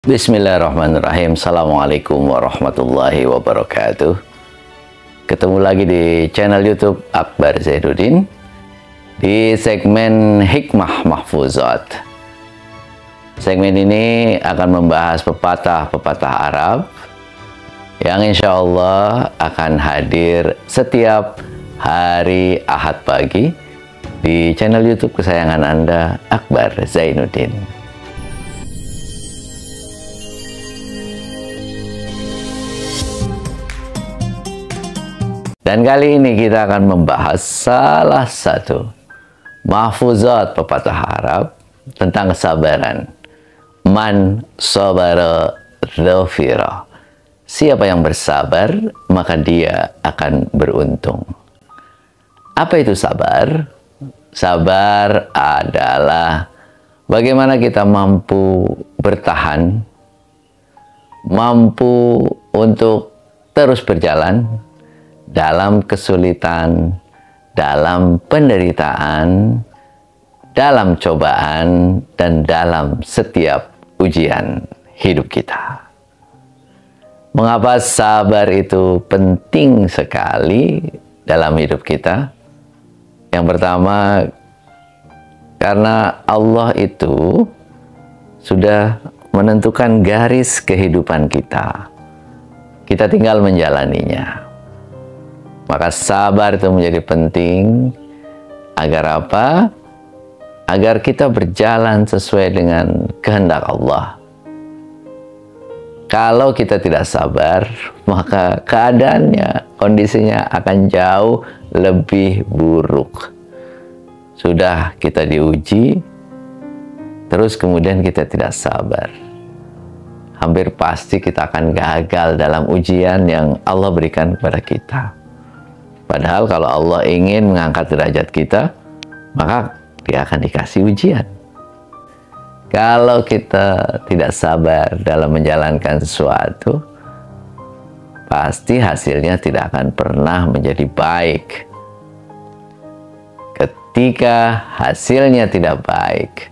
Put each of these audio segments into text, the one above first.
Bismillahirrahmanirrahim. Assalamualaikum warahmatullahi wabarakatuh. Ketemu lagi di channel YouTube Akbar Zainuddin di segmen Hikmah Mahfuzat. Segmen ini akan membahas pepatah-pepatah Arab yang insya Allah akan hadir setiap hari Ahad pagi di channel YouTube kesayangan Anda, Akbar Zainuddin. Dan kali ini kita akan membahas salah satu mahfuzat pepatah Arab tentang kesabaran. Man sabara dhafira. Siapa yang bersabar, maka dia akan beruntung. Apa itu sabar? Sabar adalah bagaimana kita mampu bertahan, mampu untuk terus berjalan dalam kesulitan, dalam penderitaan, dalam cobaan, dan dalam setiap ujian hidup kita. Mengapa sabar itu penting sekali dalam hidup kita? Yang pertama, karena Allah itu sudah menentukan garis kehidupan kita. Kita tinggal menjalaninya. Maka sabar itu menjadi penting agar apa? Agar kita berjalan sesuai dengan kehendak Allah. Kalau kita tidak sabar, maka keadaannya, kondisinya akan jauh lebih buruk. Sudah kita diuji, terus kemudian kita tidak sabar. Hampir pasti kita akan gagal dalam ujian yang Allah berikan kepada kita. Padahal kalau Allah ingin mengangkat derajat kita, maka dia akan dikasih ujian. Kalau kita tidak sabar dalam menjalankan sesuatu, pasti hasilnya tidak akan pernah menjadi baik. Ketika hasilnya tidak baik,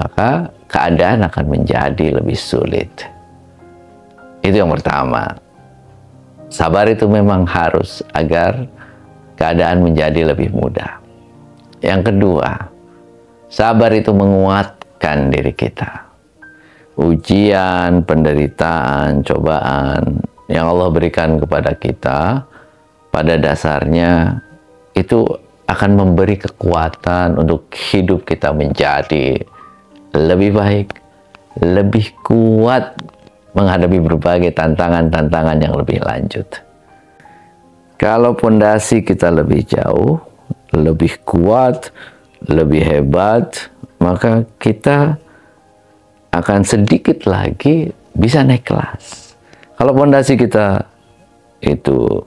maka keadaan akan menjadi lebih sulit. Itu yang pertama. Sabar itu memang harus agar keadaan menjadi lebih mudah. Yang kedua, sabar itu menguatkan diri kita. Ujian, penderitaan, cobaan yang Allah berikan kepada kita, pada dasarnya itu akan memberi kekuatan untuk hidup kita menjadi lebih baik, lebih kuat menghadapi berbagai tantangan-tantangan yang lebih lanjut. Kalau pondasi kita lebih jauh, lebih kuat, lebih hebat, maka kita akan sedikit lagi bisa naik kelas. Kalau pondasi kita itu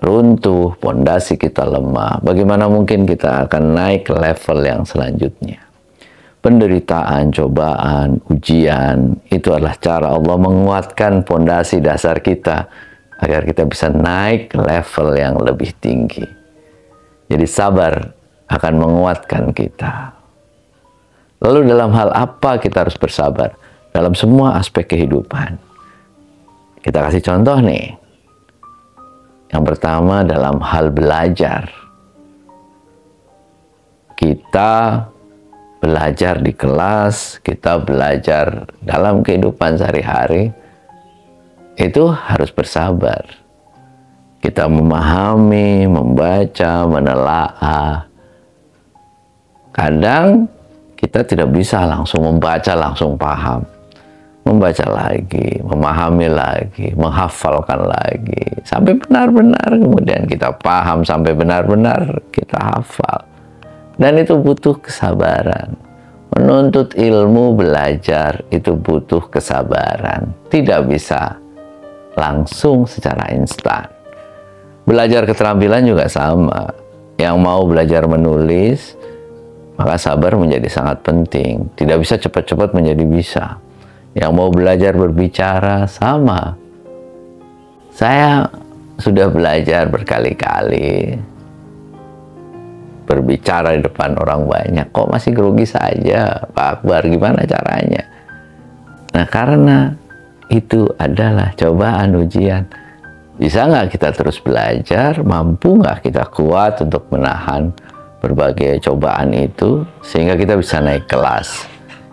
runtuh, pondasi kita lemah, bagaimana mungkin kita akan naik ke level yang selanjutnya? Penderitaan, cobaan, ujian, itu adalah cara Allah menguatkan pondasi dasar kita agar kita bisa naik ke level yang lebih tinggi. Jadi sabar akan menguatkan kita. Lalu dalam hal apa kita harus bersabar? Dalam semua aspek kehidupan. Kita kasih contoh nih. Yang pertama dalam hal belajar. Kita belajar di kelas, kita belajar dalam kehidupan sehari-hari, itu harus bersabar. Kita memahami, membaca, menelaah. Kadang kita tidak bisa langsung membaca, langsung paham. Membaca lagi, memahami lagi, menghafalkan lagi. Sampai benar-benar kemudian kita paham, sampai benar-benar kita hafal. Dan itu butuh kesabaran. Menuntut ilmu, belajar, itu butuh kesabaran. Tidak bisa langsung secara instan. Belajar keterampilan juga sama. Yang mau belajar menulis, maka sabar menjadi sangat penting. Tidak bisa cepat-cepat menjadi bisa. Yang mau belajar berbicara, sama. Saya sudah belajar berkali-kali berbicara di depan orang banyak, kok masih grogi saja, Pak Akbar, gimana caranya? Nah, karena itu adalah cobaan, ujian. Bisa nggak kita terus belajar? Mampu nggak kita kuat untuk menahan berbagai cobaan itu sehingga kita bisa naik kelas?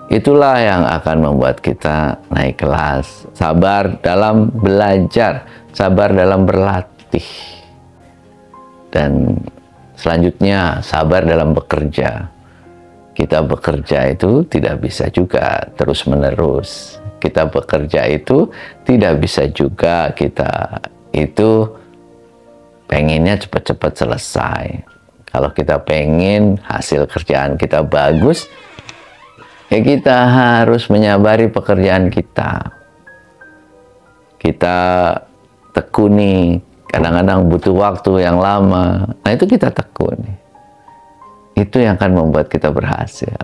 Itulah yang akan membuat kita naik kelas. Sabar dalam belajar, sabar dalam berlatih. Dan selanjutnya, sabar dalam bekerja. Kita bekerja itu tidak bisa juga terus-menerus. Kita bekerja itu tidak bisa juga kita itu pengennya cepat-cepat selesai. Kalau kita pengen hasil kerjaan kita bagus, ya kita harus menyabari pekerjaan kita. Kita tekuni, kadang-kadang butuh waktu yang lama. Nah, itu kita tekuni. Itu yang akan membuat kita berhasil.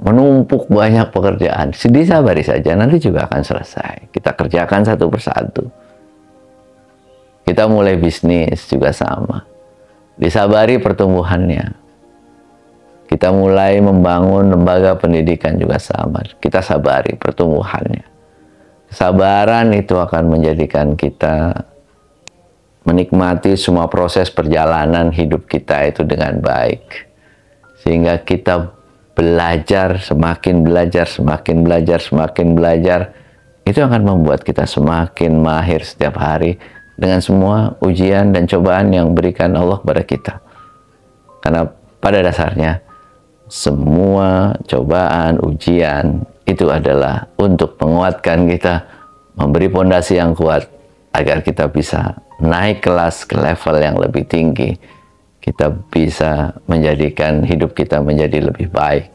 Menumpuk banyak pekerjaan, disabari saja, nanti juga akan selesai. Kita kerjakan satu persatu. Kita mulai bisnis juga sama. Disabari pertumbuhannya. Kita mulai membangun lembaga pendidikan juga sama. Kita sabari pertumbuhannya. Kesabaran itu akan menjadikan kita menikmati semua proses perjalanan hidup kita itu dengan baik. Sehingga kita belajar, semakin belajar, semakin belajar, semakin belajar. Itu akan membuat kita semakin mahir setiap hari dengan semua ujian dan cobaan yang berikan Allah pada kita. Karena pada dasarnya, semua cobaan, ujian, itu adalah untuk menguatkan kita, memberi fondasi yang kuat, agar kita bisa naik kelas ke level yang lebih tinggi. Kita bisa menjadikan hidup kita menjadi lebih baik,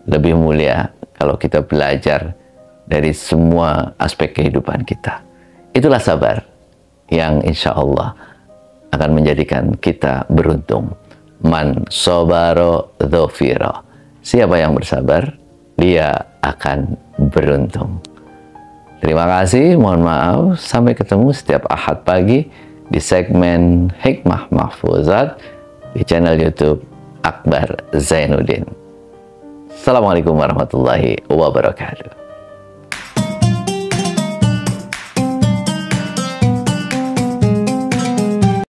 lebih mulia, kalau kita belajar dari semua aspek kehidupan kita. Itulah sabar yang insya Allah akan menjadikan kita beruntung. Man sobaro dhofiro. Siapa yang bersabar, dia akan beruntung. Terima kasih, mohon maaf. Sampai ketemu setiap Ahad pagi di segmen Hikmah Mahfuzat di channel YouTube Akbar Zainuddin. Assalamualaikum warahmatullahi wabarakatuh.